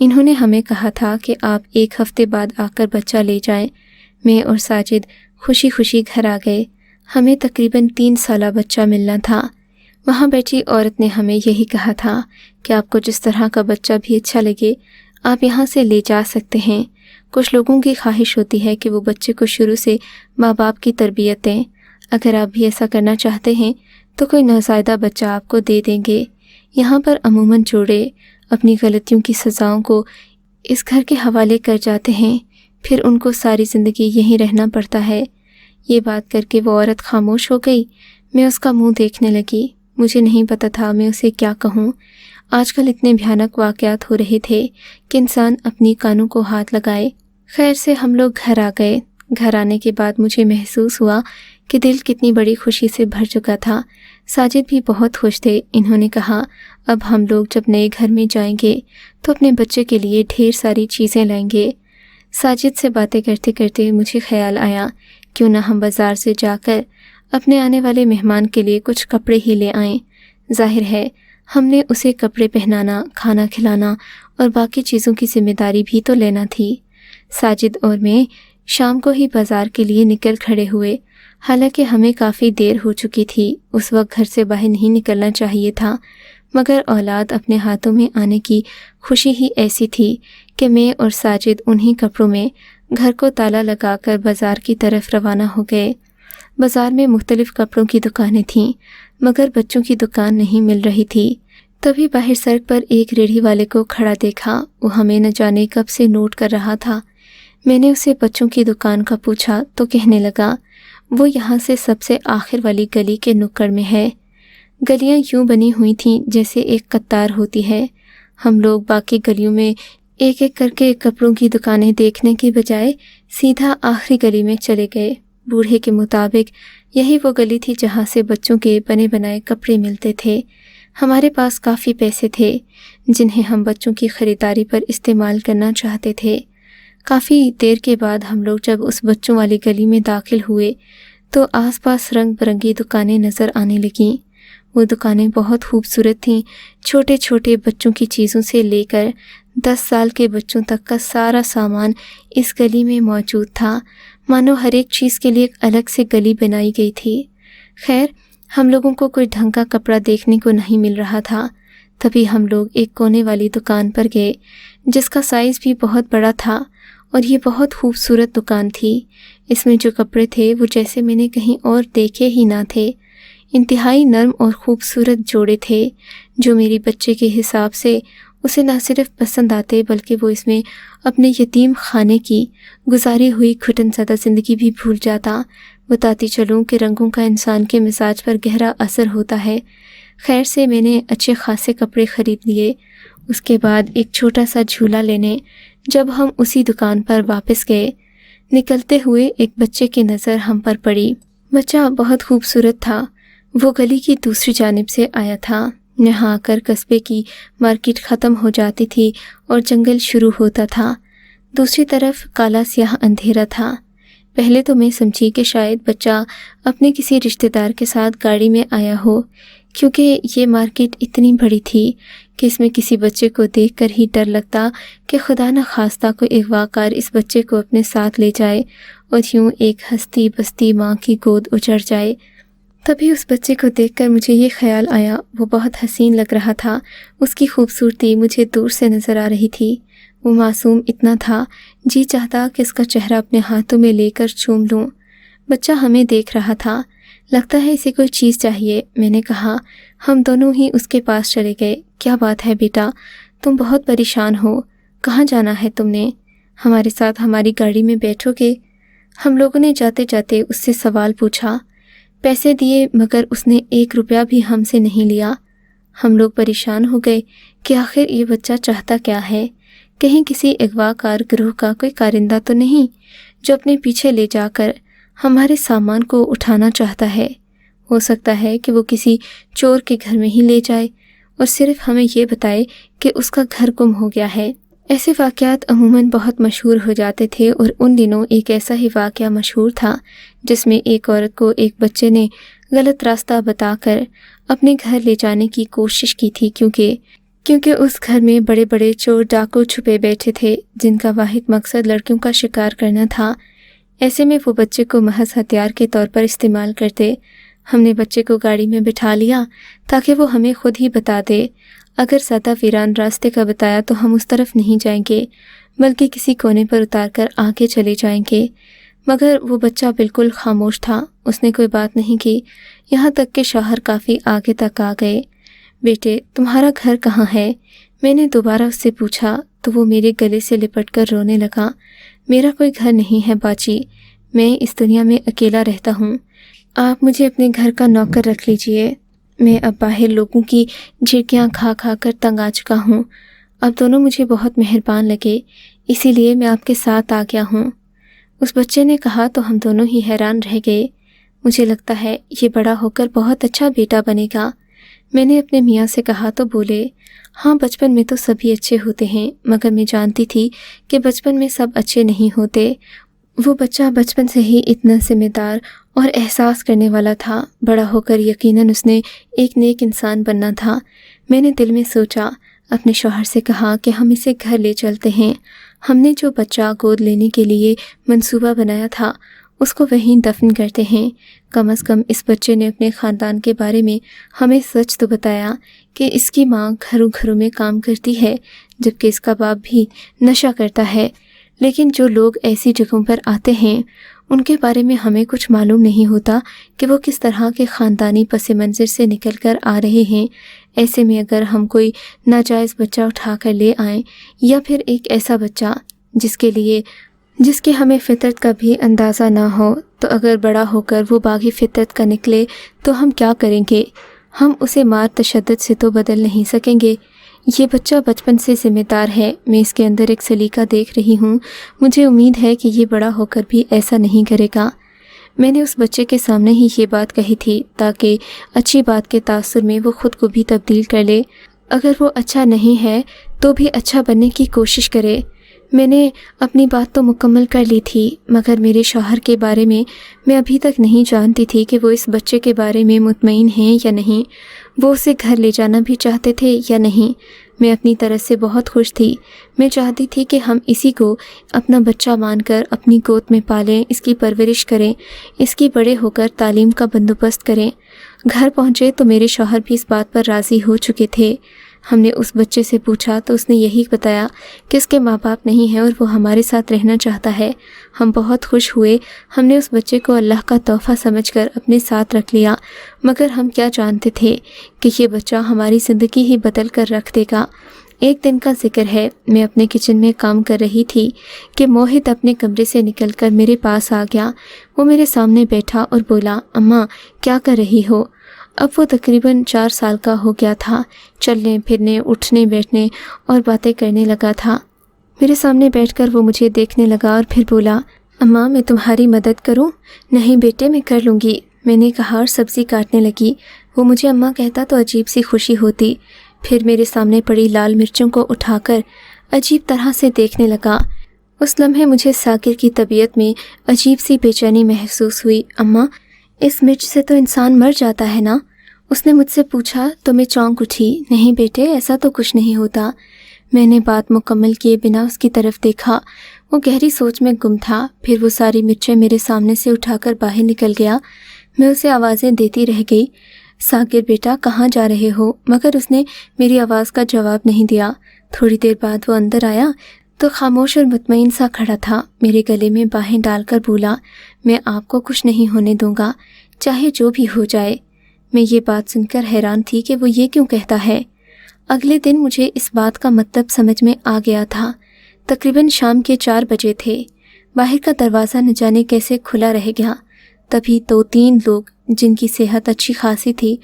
انہوں نے ہمیں کہا تھا کہ آپ 1 ہفتے بعد آ کر بچہ لے جائیں۔ میں اور ساجد خوشی خوشی گھر آ گئے۔ ہمیں تقریباً 3 سالہ بچہ ملنا تھا۔ وہاں بیٹھی عورت نے ہمیں یہی کہا تھا کہ آپ کو جس طرح کا بچہ بھی اچھا لگے آپ یہاں سے لے جا سکتے ہیں۔ کچھ لوگوں کی خواہش ہوتی ہے کہ وہ بچے کو شروع سے ماں باپ کی تربیت دیں۔ اگر آپ بھی ایسا کرنا چاہتے ہیں تو کوئی نوزائیدہ بچہ آپ کو دے دیں گے۔ یہاں پر عموماً جوڑے اپنی غلطیوں کی سزاؤں کو اس گھر کے حوالے کر جاتے ہیں، پھر ان کو ساری زندگی یہیں رہنا پڑتا ہے۔ یہ بات کر کے وہ عورت خاموش ہو گئی۔ میں اس کا منہ دیکھنے لگی۔ مجھے نہیں پتا تھا میں اسے کیا کہوں۔ آج کل اتنے بھیانک واقعات ہو رہے تھے کہ انسان اپنی کانوں کو ہاتھ لگائے۔ خیر سے ہم لوگ گھر آ گئے۔ گھر آنے کے بعد مجھے محسوس ہوا کہ دل کتنی بڑی خوشی سے بھر چکا تھا۔ ساجد بھی بہت خوش تھے۔ انہوں نے کہا اب ہم لوگ جب نئے گھر میں جائیں گے تو اپنے بچے کے لیے ڈھیر ساری چیزیں لائیں گے۔ ساجد سے باتیں کرتے کرتے مجھے خیال آیا کیوں نہ ہم بازار سے جا کر اپنے آنے والے مہمان کے لیے کچھ کپڑے ہی لے آئیں۔ ظاہر ہے ہم نے اسے کپڑے پہنانا، کھانا کھلانا اور باقی چیزوں کی ذمہ داری بھی تو لینا تھی۔ ساجد اور میں شام کو ہی بازار کے لیے نکل کھڑے ہوئے۔ حالانکہ ہمیں کافی دیر ہو چکی تھی، اس وقت گھر سے باہر نہیں نکلنا چاہیے تھا، مگر اولاد اپنے ہاتھوں میں آنے کی خوشی ہی ایسی تھی کہ میں اور ساجد انہی کپڑوں میں گھر کو تالا لگا کر بازار کی طرف روانہ ہو گئے۔ بازار میں مختلف کپڑوں کی دکانیں تھیں مگر بچوں کی دکان نہیں مل رہی تھی۔ تبھی باہر سڑک پر ایک ریڑھی والے کو کھڑا دیکھا۔ وہ ہمیں نہ جانے کب سے نوٹ کر رہا تھا۔ میں نے اسے بچوں کی دکان کا پوچھا تو کہنے لگا وہ یہاں سے سب سے آخر والی گلی کے نکڑ میں ہے۔ گلیاں یوں بنی ہوئی تھیں جیسے ایک قطار ہوتی ہے۔ ہم لوگ باقی گلیوں میں ایک ایک کر کے کپڑوں کی دکانیں دیکھنے کی بجائے سیدھا آخری گلی میں چلے گئے۔ بوڑھے کے مطابق یہی وہ گلی تھی جہاں سے بچوں کے بنے بنائے کپڑے ملتے تھے۔ ہمارے پاس کافی پیسے تھے جنہیں ہم بچوں کی خریداری پر استعمال کرنا چاہتے تھے۔ کافی دیر کے بعد ہم لوگ جب اس بچوں والی گلی میں داخل ہوئے تو آس پاس رنگ برنگی دکانیں نظر آنے لگیں۔ وہ دکانیں بہت خوبصورت تھیں۔ چھوٹے چھوٹے بچوں کی چیزوں سے لے کر 10 سال کے بچوں تک کا سارا سامان اس گلی میں موجود تھا، مانو ہر ایک چیز کے لیے ایک الگ سے گلی بنائی گئی تھی۔ خیر ہم لوگوں کو کوئی ڈھنگ کا کپڑا دیکھنے کو نہیں مل رہا تھا۔ تبھی ہم لوگ ایک کونے والی دکان پر گئے جس کا سائز بھی بہت بڑا تھا اور یہ بہت خوبصورت دکان تھی۔ اس میں جو کپڑے تھے وہ جیسے میں نے کہیں اور دیکھے ہی نہ تھے۔ انتہائی نرم اور خوبصورت جوڑے تھے جو میری بچے کے حساب سے اسے نہ صرف پسند آتے بلکہ وہ اس میں اپنے یتیم خانے کی گزاری ہوئی گھٹن زدہ زندگی بھی بھول جاتا۔ بتاتی چلوں کہ رنگوں کا انسان کے مزاج پر گہرا اثر ہوتا ہے۔ خیر سے میں نے اچھے خاصے کپڑے خرید لیے۔ اس کے بعد ایک چھوٹا سا جھولا لینے جب ہم اسی دکان پر واپس گئے، نکلتے ہوئے ایک بچے کی نظر ہم پر پڑی۔ بچہ بہت خوبصورت تھا۔ وہ گلی کی دوسری جانب سے آیا تھا۔ یہاں آ کر قصبے کی مارکیٹ ختم ہو جاتی تھی اور جنگل شروع ہوتا تھا۔ دوسری طرف کالا سیاہ اندھیرا تھا۔ پہلے تو میں سمجھی کہ شاید بچہ اپنے کسی رشتہ دار کے ساتھ گاڑی میں آیا ہو، کیونکہ یہ مارکیٹ اتنی بڑی تھی کہ اس میں کسی بچے کو دیکھ کر ہی ڈر لگتا کہ خدا نہ خواستہ کوئی اغوا کار اس بچے کو اپنے ساتھ لے جائے اور یوں ایک ہستی بستی ماں کی گود اجڑ جائے۔ تبھی اس بچے کو دیکھ کر مجھے یہ خیال آیا، وہ بہت حسین لگ رہا تھا۔ اس کی خوبصورتی مجھے دور سے نظر آ رہی تھی۔ وہ معصوم اتنا تھا، جی چاہتا کہ اس کا چہرہ اپنے ہاتھوں میں لے کر چوم لوں۔ بچہ ہمیں دیکھ رہا تھا۔ لگتا ہے اسے کوئی چیز چاہیے، میں نے کہا۔ ہم دونوں ہی اس کے پاس چلے گئے۔ کیا بات ہے بیٹا، تم بہت پریشان ہو، کہاں جانا ہے تم نے؟ ہمارے ساتھ ہماری گاڑی میں بیٹھو گے؟ ہم لوگوں نے جاتے جاتے اس سے سوال پوچھا۔ پیسے دیے مگر اس نے 1 روپیہ بھی ہم سے نہیں لیا۔ ہم لوگ پریشان ہو گئے کہ آخر یہ بچہ چاہتا کیا ہے؟ کہیں کسی اغوا کار گروہ کا کوئی کارندہ تو نہیں جو اپنے پیچھے لے جا کر ہمارے سامان کو اٹھانا چاہتا ہے؟ ہو سکتا ہے کہ وہ کسی چور کے گھر میں ہی لے جائے اور صرف ہمیں یہ بتائے کہ اس کا گھر گم ہو گیا ہے۔ ایسے واقعات عموماً بہت مشہور ہو جاتے تھے اور ان دنوں ایک ایسا ہی واقعہ مشہور تھا جس میں ایک عورت کو ایک بچے نے غلط راستہ بتا کر اپنے گھر لے جانے کی کوشش کی تھی، کیونکہ اس گھر میں بڑے بڑے چور ڈاکو چھپے بیٹھے تھے جن کا واحد مقصد لڑکیوں کا شکار کرنا تھا۔ ایسے میں وہ بچے کو محض ہتھیار کے طور پر استعمال کرتے۔ ہم نے بچے کو گاڑی میں بٹھا لیا تاکہ وہ ہمیں خود ہی بتا دے۔ اگر زیادہ ویران راستے کا بتایا تو ہم اس طرف نہیں جائیں گے بلکہ کسی کونے پر اتار کر آگے چلے جائیں گے۔ مگر وہ بچہ بالکل خاموش تھا، اس نے کوئی بات نہیں کی، یہاں تک کہ شوہر کافی آگے تک آ گئے۔ بیٹے تمہارا گھر کہاں ہے؟ میں نے دوبارہ اس سے پوچھا تو وہ میرے گلے سے لپٹ کر رونے لگا۔ میرا کوئی گھر نہیں ہے باجی، میں اس دنیا میں اکیلا رہتا ہوں، آپ مجھے اپنے گھر کا نوکر رکھ لیجئے۔ میں اب باہر لوگوں کی جھڑکیاں کھا کھا کر تنگ آ چکا ہوں، اب دونوں مجھے بہت مہربان لگے، اسی لیے میں آپ کے ساتھ آ گیا ہوں۔ اس بچے نے کہا تو ہم دونوں ہی حیران رہ گئے۔ مجھے لگتا ہے یہ بڑا ہو کر بہت اچھا بیٹا بنے گا، میں نے اپنے میاں سے کہا تو بولے ہاں بچپن میں تو سبھی اچھے ہوتے ہیں، مگر میں جانتی تھی کہ بچپن میں سب اچھے نہیں ہوتے۔ وہ بچہ بچپن سے ہی اتنا ذمہ دار اور احساس کرنے والا تھا، بڑا ہو کر یقیناً اس نے ایک نیک انسان بننا تھا۔ میں نے دل میں سوچا، اپنے شوہر سے کہا کہ ہم اسے گھر لے چلتے ہیں۔ ہم نے جو بچہ گود لینے کے لیے منصوبہ بنایا تھا اس کو وہیں دفن کرتے ہیں۔ کم از کم اس بچے نے اپنے خاندان کے بارے میں ہمیں سچ تو بتایا کہ اس کی ماں گھروں گھروں میں کام کرتی ہے جبکہ اس کا باپ بھی نشہ کرتا ہے۔ لیکن جو لوگ ایسی جگہوں پر آتے ہیں ان کے بارے میں ہمیں کچھ معلوم نہیں ہوتا کہ وہ کس طرح کے خاندانی پس منظر سے نکل کر آ رہے ہیں۔ ایسے میں اگر ہم کوئی ناجائز بچہ اٹھا کر لے آئیں یا پھر ایک ایسا بچہ جس کے ہمیں فطرت کا بھی اندازہ نہ ہو، تو اگر بڑا ہو کر وہ باغی فطرت کا نکلے تو ہم کیا کریں گے؟ ہم اسے مار تشدد سے تو بدل نہیں سکیں گے۔ یہ بچہ بچپن سے ذمہ دار ہے، میں اس کے اندر ایک سلیقہ دیکھ رہی ہوں، مجھے امید ہے کہ یہ بڑا ہو کر بھی ایسا نہیں کرے گا۔ میں نے اس بچے کے سامنے ہی یہ بات کہی تھی تاکہ اچھی بات کے تاثر میں وہ خود کو بھی تبدیل کر لے، اگر وہ اچھا نہیں ہے تو بھی اچھا بننے کی کوشش کرے۔ میں نے اپنی بات تو مکمل کر لی تھی مگر میرے شوہر کے بارے میں ابھی تک نہیں جانتی تھی کہ وہ اس بچے کے بارے میں مطمئن ہیں یا نہیں، وہ اسے گھر لے جانا بھی چاہتے تھے یا نہیں۔ میں اپنی طرف سے بہت خوش تھی، میں چاہتی تھی کہ ہم اسی کو اپنا بچہ مان کر اپنی گود میں پالیں، اس کی پرورش کریں، اس کی بڑے ہو کر تعلیم کا بندوبست کریں۔ گھر پہنچے تو میرے شوہر بھی اس بات پر راضی ہو چکے تھے۔ ہم نے اس بچے سے پوچھا تو اس نے یہی بتایا کہ اس کے ماں باپ نہیں ہیں اور وہ ہمارے ساتھ رہنا چاہتا ہے۔ ہم بہت خوش ہوئے، ہم نے اس بچے کو اللہ کا تحفہ سمجھ کر اپنے ساتھ رکھ لیا، مگر ہم کیا جانتے تھے کہ یہ بچہ ہماری زندگی ہی بدل کر رکھ دے گا۔ ایک دن کا ذکر ہے، میں اپنے کچن میں کام کر رہی تھی کہ موہت اپنے کمرے سے نکل کر میرے پاس آ گیا۔ وہ میرے سامنے بیٹھا اور بولا اماں کیا کر رہی ہو؟ اب وہ تقریباً 4 سال کا ہو گیا تھا، چلنے پھرنے اٹھنے بیٹھنے اور باتیں کرنے لگا تھا۔ میرے سامنے بیٹھ کر وہ مجھے دیکھنے لگا اور پھر بولا اماں میں تمہاری مدد کروں؟ نہیں بیٹے میں کر لوں گی، میں نے کہا اور سبزی کاٹنے لگی۔ وہ مجھے اماں کہتا تو عجیب سی خوشی ہوتی، پھر میرے سامنے پڑی لال مرچوں کو اٹھا کر عجیب طرح سے دیکھنے لگا۔ اس لمحے مجھے ساکر کی طبیعت میں عجیب سی بے چینی محسوس ہوئی۔ اماں اس مرچ سے تو انسان مر جاتا ہے نا؟ اس نے مجھ سے پوچھا تو میں چونک اٹھی۔ نہیں بیٹے ایسا تو کچھ نہیں ہوتا۔ میں نے بات مکمل کیے بنا اس کی طرف دیکھا، وہ گہری سوچ میں گم تھا۔ پھر وہ ساری مرچیں میرے سامنے سے اٹھا کر باہر نکل گیا۔ میں اسے آوازیں دیتی رہ گئی، ساکر بیٹا کہاں جا رہے ہو؟ مگر اس نے میری آواز کا جواب نہیں دیا۔ تھوڑی دیر بعد وہ اندر آیا تو خاموش اور مطمئن سا کھڑا تھا، میرے گلے میں باہیں ڈال کر بولا میں آپ کو کچھ نہیں ہونے دوں گا، چاہے جو بھی ہو جائے۔ میں یہ بات سن کر حیران تھی کہ وہ یہ کیوں کہتا ہے۔ اگلے دن مجھے اس بات کا مطلب سمجھ میں آ گیا تھا۔ تقریباً شام کے 4 بجے تھے، باہر کا دروازہ نہ جانے کیسے کھلا رہ گیا۔ تبھی 2-3 لوگ جن کی صحت اچھی خاصی تھی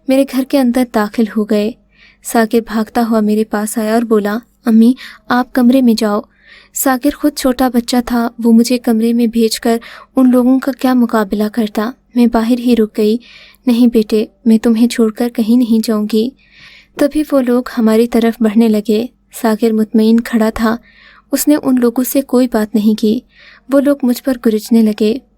میرے گھر کے اندر داخل ہو گئے۔ ساکر بھاگتا ہوا میرے پاس آیا اور بولا امی آپ کمرے میں جاؤ۔ ساکر خود چھوٹا بچہ تھا، وہ مجھے کمرے میں بھیج کر ان لوگوں کا کیا مقابلہ کرتا۔ میں باہر ہی رک گئی۔ نہیں بیٹے میں تمہیں چھوڑ کر کہیں نہیں جاؤں گی۔ تبھی وہ لوگ ہماری طرف بڑھنے لگے۔ ساکر مطمئن کھڑا تھا، اس نے ان لوگوں سے کوئی بات نہیں کی۔ وہ لوگ مجھ پر گرجنے لگے،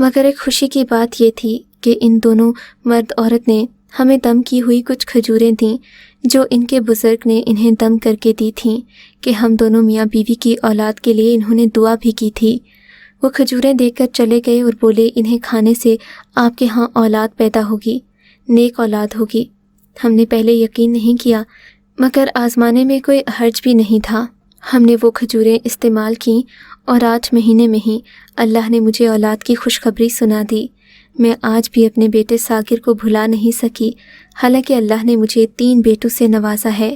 مگر ایک خوشی کی بات یہ تھی کہ ان دونوں مرد عورت نے ہمیں دم کی ہوئی کچھ کھجوریں دیں جو ان کے بزرگ نے انہیں دم کر کے دی تھیں کہ ہم دونوں میاں بیوی کی اولاد کے لیے انہوں نے دعا بھی کی تھی۔ وہ کھجوریں دے کر چلے گئے اور بولے انہیں کھانے سے آپ کے ہاں اولاد پیدا ہوگی، نیک اولاد ہوگی۔ ہم نے پہلے یقین نہیں کیا مگر آزمانے میں کوئی حرج بھی نہیں تھا۔ ہم نے وہ کھجوریں استعمال کیں اور 8 مہینے میں ہی اللہ نے مجھے اولاد کی خوشخبری سنا دی۔ میں آج بھی اپنے بیٹے ساغر کو بھلا نہیں سکی، حالانکہ اللہ نے مجھے 3 بیٹوں سے نوازا ہے۔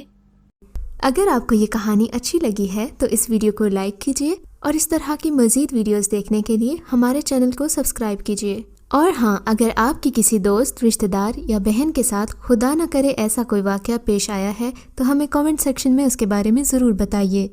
اگر آپ کو یہ کہانی اچھی لگی ہے تو اس ویڈیو کو لائک کیجیے اور اس طرح کی مزید ویڈیوز دیکھنے کے لیے ہمارے چینل کو سبسکرائب کیجیے۔ اور ہاں، اگر آپ کی کسی دوست، رشتہ دار یا بہن کے ساتھ خدا نہ کرے ایسا کوئی واقعہ پیش آیا ہے تو ہمیں کامنٹ سیکشن میں اس کے بارے میں ضرور بتائیے۔